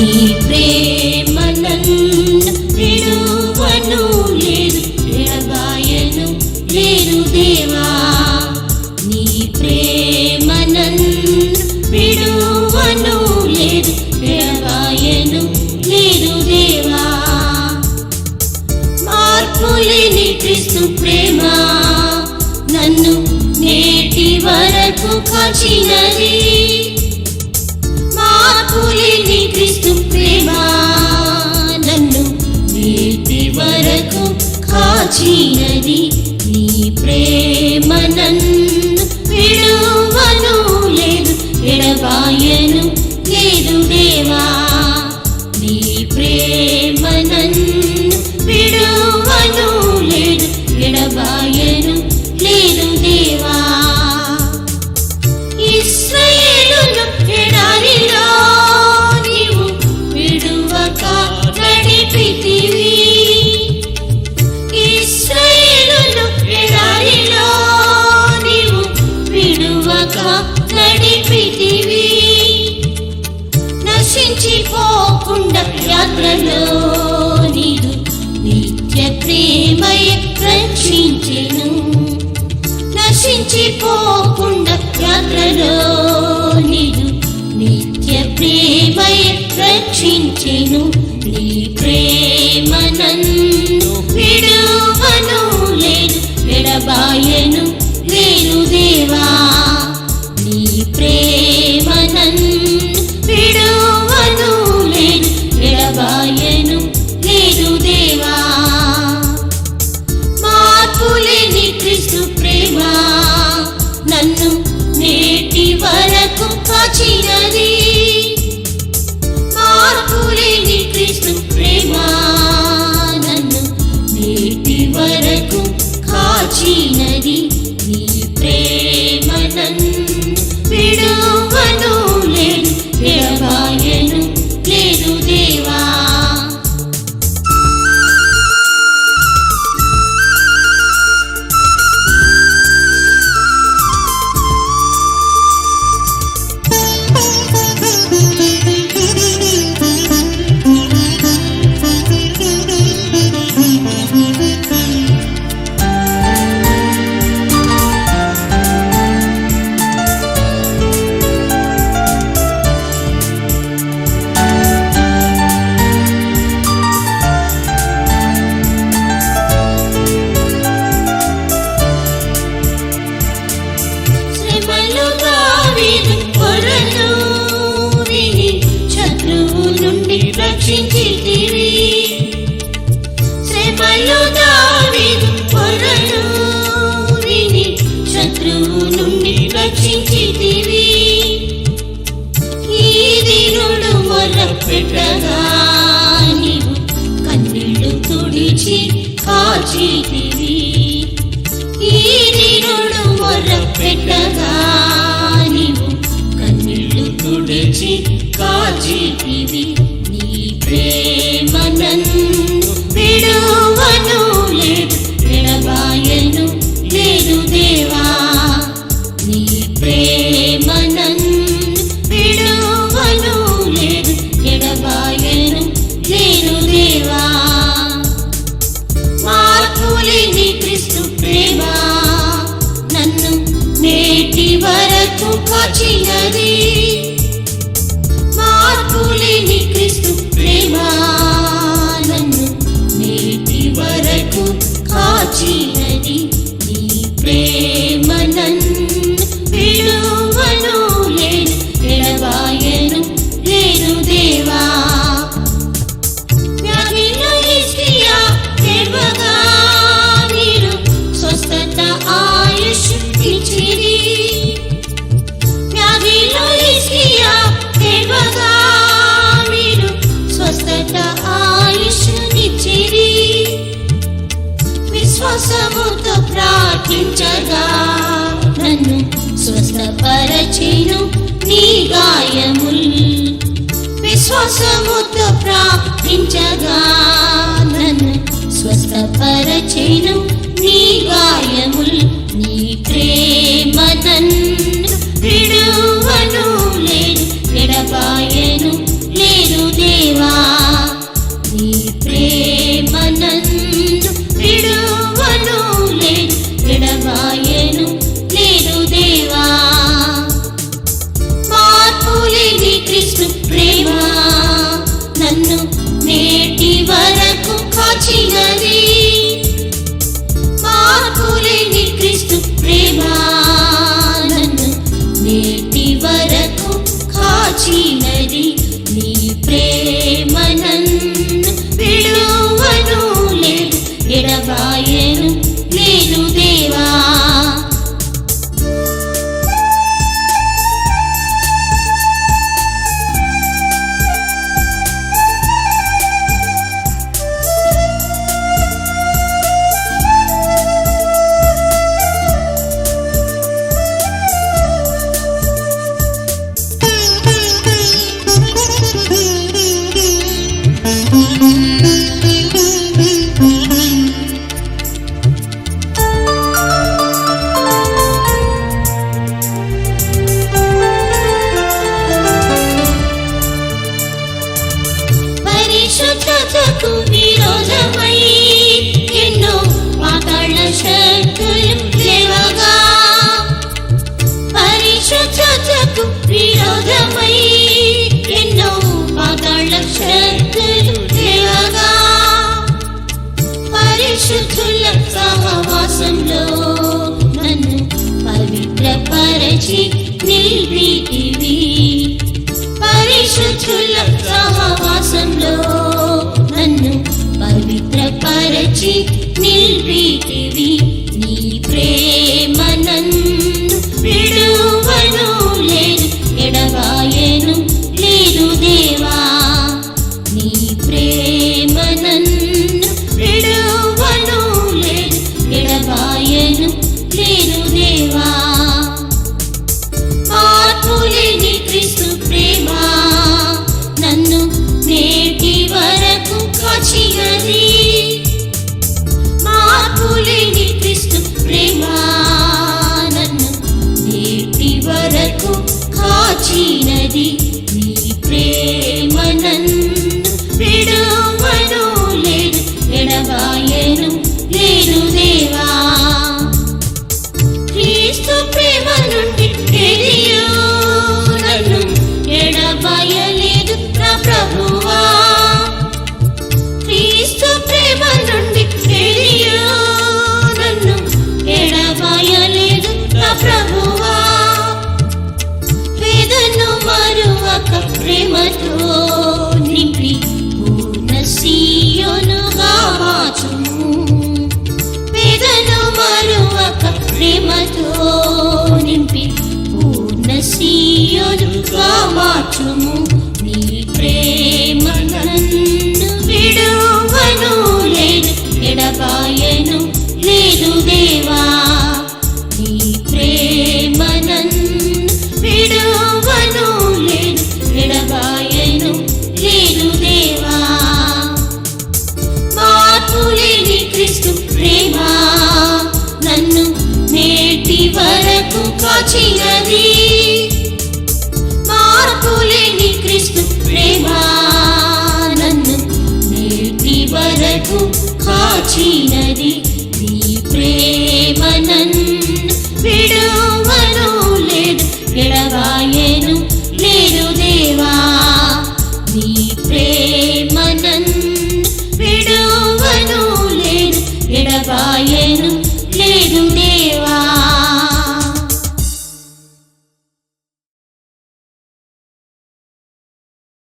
నీ ప్రేమ నన్ను విడువను లేదు, ఎడబాయను లేదు దేవా. నీ ప్రేమ నన్ను విడువను లేదు, ఎడబాయను లేదు దేవా. మార్పులేని క్రీస్తు ప్రేమ నన్ను నేటి వరకు కాచినది. మార్పులేని క్రీస్తు ప్రేమ నన్ను నేటి వరకు కాచినది. నీ ప్రేమ నన్ను విడువను లేదు, ఎడబాయను లేదు దేవా. నీ ప్రేమ నన్ను విడువను లేదు, ఎడబాయను లేదు దేవా. ఇశ్రాయేలును ఎడారిలో నీవు విడువక నడిపితివి. ఇశ్రాయేలును ఎడారిలో నీవు విడువక నడిపితివి. నశించిపోకుండా యాత్రలో నీవు నిత్య ప్రేమయ రక్షించెను. నశించిపోకుండా యాత్రలో నీవు నిత్య ప్రేమయ రక్షించెను. నీ ప్రేమ నన్ను విడువను లేదు, ఎడబాయను లేదు దేవా. నీ ప్రేమ నన్ను విడువను లేదు, ఎడబాయను లేదు దేవా. మార్పులేని క్రీస్తు ప్రేమ నన్ను నేటి వరకు కాచినది. మార్పులేని క్రీస్తు ప్రేమ నన్ను నేటి వరకు కాచినది. నీ ప్రేమ నన్ను విడువను లేదు, ఎడబాయను లేదు దేవా. రక్షించితివి. శ్రమలు దావీదు పొరను విని శత్రువు నుండి రక్షించితివి. ఈ దినుడు మొరపెట్టగా నీవు కన్నీళ్లు తుడిచి కాచితివి. ఈ దినుడు మొరపెట్టగా నీవు కన్నీళ్లు తుడిచి కాచితివి. ప్రేమ నన్ను విడువను లేదు, ఎడబాయను లేదు దేవా. నీ ప్రేమ నన్ను విడువను లేదు, ఎడబాయను లేదు దేవా. మార్పులేని క్రీస్తు ప్రేమ నన్ను నేటి వరకు కాచినది. మార్పులేని క్రీస్తు ప్రేమ నన్ను నేటి వరకు కాచినది. నీ ప్రేమ నన్ను విడువను లేదు, ఎడబాయను లేదు దేవా. వ్యాధిలో హిజ్కియా ఏడ్వగా మీరు స్వస్థత ఆయుష్ ఇచ్చిరి. వ్యాధిలో హిజ్కియా ఏడ్వగా స్వస్థత ఆయుష్నిచ్చిరి. విశ్వాసముతో ప్రార్థించగా నన్ను స్వస్థపరచెను నీ గాయముల్. విశ్వాసముతో ప్రార్థించగా నన్ను స్వస్థపరచెను నీ గాయముల్. నీ ప్రేమ నన్ను విడువను లేదు, ఎడబాయను లేదు దేవా. పరచి నిలిపితివి. పరిశుద్ధుల సహవాసంలో నన్ను పవిత్రపరచి నిలిపితివి. నీ ప్రేమ నన్ను విడువను లేదు, ఎడబాయను లేదు దేవా. నీ ప్రేమ నన్ను విడువను లేదు, ఎడబాయను లేదు దేవా. మార్పులేని క్రీస్తు ప్రేమ నన్ను నేటి వరకు కాచినది. మార్పులేని క్రీస్తు ప్రేమ నన్ను నేటి వరకు కాచినది. నీ ప్రేమ నన్ను విడువను లేదు, ఎడబాయను లేదు దేవా. క్రీస్తు ప్రేమ నుండి ఏదియూ నన్ను ఎడబాయలేదు నా ప్రభువా. క్రీస్తు ప్రేమ నుండి ఏదియూ నన్ను ఎడబాయలేదు నా ప్రభువా. వేదను మరువక ప్రేమతో నింపి పూర్ణ సీయోనుగా మార్చుము. వేదను మరువక ప్రేమతో నింపి పూర్ణ సీయోనుగా మార్చుము. నీ ప్రేమ నన్ను విడువను లేదు, ఎడబాయను లేదు దేవా. నీ ప్రేమ నన్ను విడువను లేదు, ఎడబాయను లేదు దేవా. మార్పులేని క్రీస్తు ప్రేమ నన్ను నేటి వరకు కాచినది. మార్పులేని క్రీస్తు ప్రేమ నన్ను నేటి వరకు కాచినది.